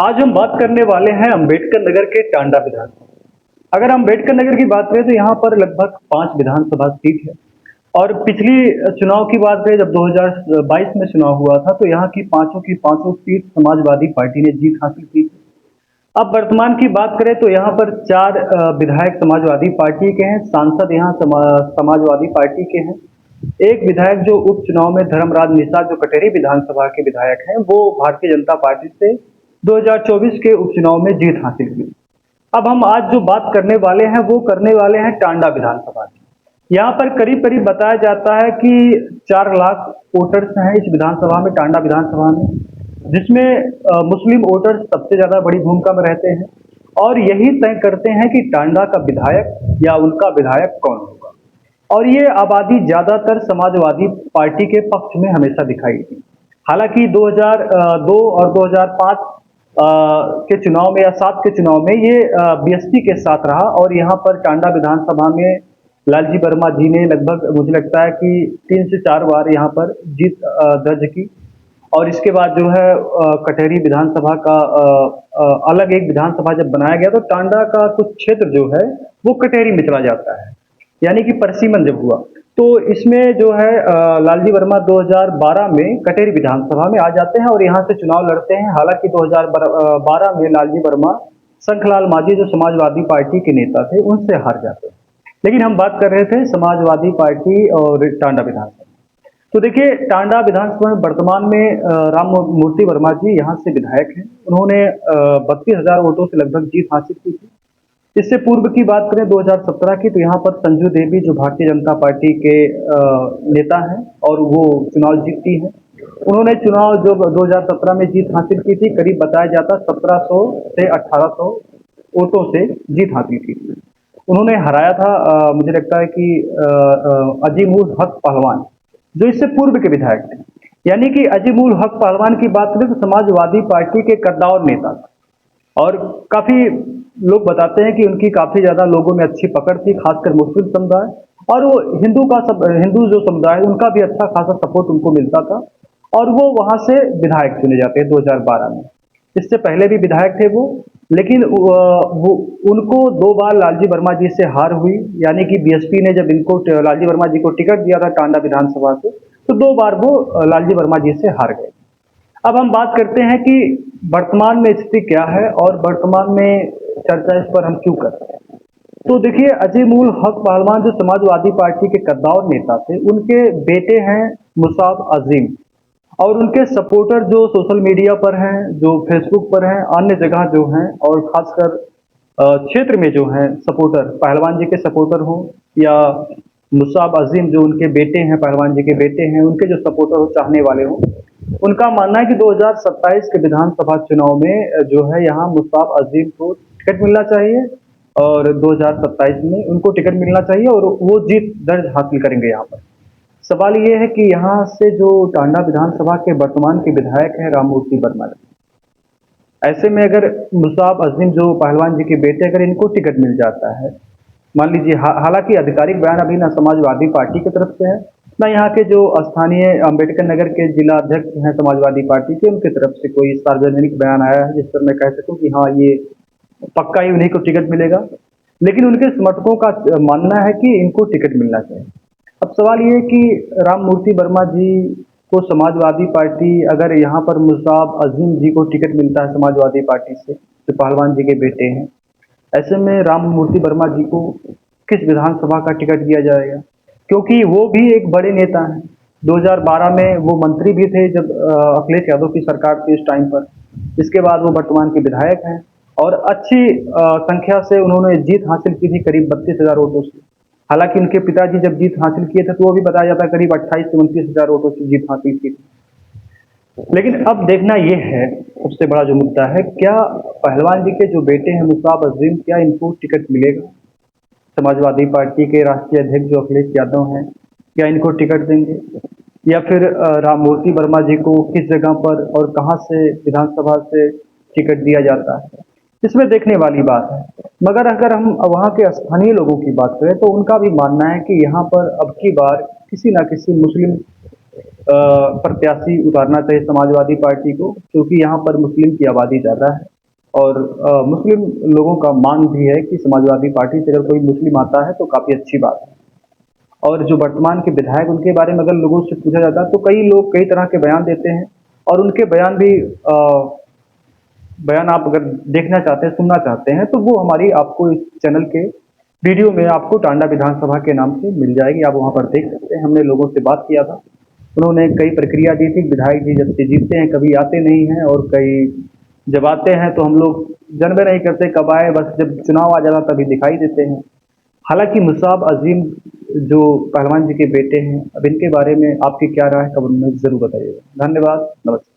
आज हम बात करने वाले हैं अंबेडकर नगर के टांडा विधानसभा। अगर हम अम्बेडकर नगर की बात करें तो यहाँ पर लगभग 5 विधानसभा सीट है। और पिछली चुनाव की बात करें जब 2022 में चुनाव हुआ था तो यहाँ की पांचों सीट समाजवादी पार्टी ने जीत हासिल की थी। अब वर्तमान की बात करें तो यहाँ पर 4 विधायक समाजवादी पार्टी के हैं, सांसद यहाँ समाजवादी पार्टी के हैं। एक विधायक जो उपचुनाव में धर्मराज निषाद जो कटेरी विधानसभा के विधायक हैं, वो भारतीय जनता पार्टी से 2024 के उपचुनाव में जीत हासिल की। अब हम आज जो बात करने वाले हैं वो करने वाले हैं टांडा विधानसभा की। यहाँ पर करीब करीब बताया जाता है कि 4 लाख वोटर्स हैं इस विधानसभा में, टांडा विधानसभा में, जिसमें मुस्लिम वोटर्स सबसे ज्यादा बड़ी भूमिका में रहते हैं और यही तय करते हैं कि टांडा का विधायक या उनका विधायक कौन होगा। और ये आबादी ज्यादातर समाजवादी पार्टी के पक्ष में हमेशा दिखाई दी। हालांकि 2002 और 2005 के चुनाव में या 7 के चुनाव में ये बीएसपी के साथ रहा और यहाँ पर टांडा विधानसभा में लालजी वर्मा जी ने लगभग मुझे लगता है कि 3 से 4 बार यहाँ पर जीत दर्ज की। और इसके बाद जो है कटेरी विधानसभा का अलग एक विधानसभा जब बनाया गया तो टांडा का कुछ क्षेत्र जो है वो कटेरी में चला जाता है, यानी कि परसीमन जब हुआ तो इसमें जो है लालजी वर्मा 2012 में कटेरी विधानसभा में आ जाते हैं और यहाँ से चुनाव लड़ते हैं। हालांकि 2012 में लालजी वर्मा शंखलाल मांझी जो समाजवादी पार्टी के नेता थे उनसे हार जाते हैं। लेकिन हम बात कर रहे थे समाजवादी पार्टी और टांडा विधानसभा। तो देखिए टांडा विधानसभा में वर्तमान में राम मूर्ति वर्मा जी यहाँ से विधायक हैं। उन्होंने 32,000 वोटों से लगभग जीत हासिल की थी। इससे पूर्व की बात करें 2017 की तो यहाँ पर संजू देवी जो भारतीय जनता पार्टी के नेता हैं और वो चुनाव जीतती हैं। उन्होंने चुनाव जो 2017 में जीत हासिल की थी, करीब बताया जाता 1700 से 1800 वोटों से जीत हासिल की थी। उन्होंने हराया था मुझे लगता है कि अजीमुल हक पहलवान जो इससे पूर्व के विधायक थे। यानी कि अजीमुल हक पहलवान की बात करें तो समाजवादी पार्टी के कद्दावर नेता थे और काफी लोग बताते हैं कि उनकी काफी ज्यादा लोगों में अच्छी पकड़ थी, खासकर मुस्लिम समुदाय और वो हिंदू जो समुदाय है उनका भी अच्छा खासा सपोर्ट उनको मिलता था और वो वहां से विधायक चुने जाते हैं 2012 में। इससे पहले भी विधायक थे वो, लेकिन वो उनको 2 बार लालजी वर्मा जी से हार हुई। यानी कि बीएसपी ने जब इनको लालजी वर्मा जी को टिकट दिया था टांडा विधानसभा से तो 2 बार वो लालजी वर्मा जी से हार गए। अब हम बात करते हैं कि वर्तमान में स्थिति क्या है और वर्तमान में चर्चा इस पर हम क्यों कर रहे हैं। तो देखिए अजीमुल हक पहलवान जो समाजवादी पार्टी के कद्दावर नेता थे उनके बेटे हैं मुसाब अजीम और उनके सपोर्टर जो सोशल मीडिया पर हैं, जो फेसबुक पर हैं, अन्य जगह जो हैं और खासकर क्षेत्र में जो हैं सपोर्टर, पहलवान जी के सपोर्टर हो या मुसाब अजीम जो उनके बेटे हैं, पहलवान जी के बेटे हैं, उनके जो सपोर्टर हो, चाहने वाले हो, उनका मानना है कि 2027 के विधानसभा चुनाव में जो है यहाँ मुसाब अजीम को टिकट मिलना चाहिए और 2027 में उनको टिकट मिलना चाहिए और वो जीत दर्ज हासिल करेंगे यहाँ पर। सवाल ये है कि यहाँ से जो टांडा विधानसभा के वर्तमान के विधायक हैं राममूर्ति वर्मा जी, ऐसे में अगर मुसाब अजीम जो पहलवान जी के बेटे अगर इनको टिकट मिल जाता है, मान लीजिए हालांकि आधिकारिक बयान अभी ना समाजवादी पार्टी की तरफ से है ना यहाँ के जो स्थानीय अम्बेडकर नगर के जिला अध्यक्ष हैं समाजवादी पार्टी के उनकी तरफ से कोई सार्वजनिक बयान आया है जिस पर मैं कह सकूं कि हाँ ये पक्का ही उन्हीं को टिकट मिलेगा। लेकिन उनके समर्थकों का मानना है कि इनको टिकट मिलना चाहिए। अब सवाल ये है कि राम मूर्ति वर्मा जी को समाजवादी पार्टी अगर यहाँ पर मुसाब अजीम जी को टिकट मिलता है समाजवादी पार्टी से जो पहलवान जी के बेटे हैं, ऐसे में राम मूर्ति वर्मा जी को किस विधानसभा का टिकट दिया जाएगा, क्योंकि वो भी एक बड़े नेता हैं। 2012 में वो मंत्री भी थे जब अखिलेश यादव की सरकार थी इस टाइम पर। इसके बाद वो वर्तमान के विधायक हैं और अच्छी संख्या से उन्होंने जीत हासिल की थी, करीब 32,000 वोटों से। हालांकि उनके पिताजी जब जीत हासिल किए थे तो वो भी बताया जाता है करीब 28 से 29,000 वोटों से जीत हासिल की थी। लेकिन अब देखना यह है, सबसे बड़ा जो मुद्दा है, क्या पहलवान जी के जो बेटे हैं मुसाब अजीम, क्या इनको टिकट मिलेगा? समाजवादी पार्टी के राष्ट्रीय अध्यक्ष जो अखिलेश यादव हैं, क्या इनको टिकट देंगे या फिर राममूर्ति वर्मा जी को किस जगह पर और कहां से विधानसभा से टिकट दिया जाता है, इसमें देखने वाली बात है। मगर अगर हम वहाँ के स्थानीय लोगों की बात करें तो उनका भी मानना है कि यहाँ पर अब की बार किसी ना किसी मुस्लिम प्रत्याशी उतारना चाहिए समाजवादी पार्टी को, क्योंकि यहाँ पर मुस्लिम की आबादी ज़्यादा है और मुस्लिम लोगों का मांग भी है कि समाजवादी पार्टी से अगर कोई मुस्लिम आता है तो काफ़ी अच्छी बात है। और जो वर्तमान के विधायक उनके बारे में अगर लोगों से पूछा जाता है तो कई लोग कई तरह के बयान देते हैं और उनके बयान भी बयान आप अगर देखना चाहते हैं, सुनना चाहते हैं, तो वो हमारी आपको इस चैनल के वीडियो में आपको टांडा विधानसभा के नाम से मिल जाएगी, आप वहाँ पर देख सकते हैं। हमने लोगों से बात किया था, उन्होंने कई प्रक्रिया दी थी। विधायक जी जब से जीतते हैं कभी आते नहीं हैं और कई जब आते हैं तो हम लोग जानबे नहीं करते कब आए, बस जब चुनाव आ जाता तभी दिखाई देते हैं। हालांकि मुसाब अजीम जो पहलवान जी के बेटे हैं, अब इनके बारे में आपकी क्या राय है कमेंट में ज़रूर बताइएगा। धन्यवाद, नमस्कार।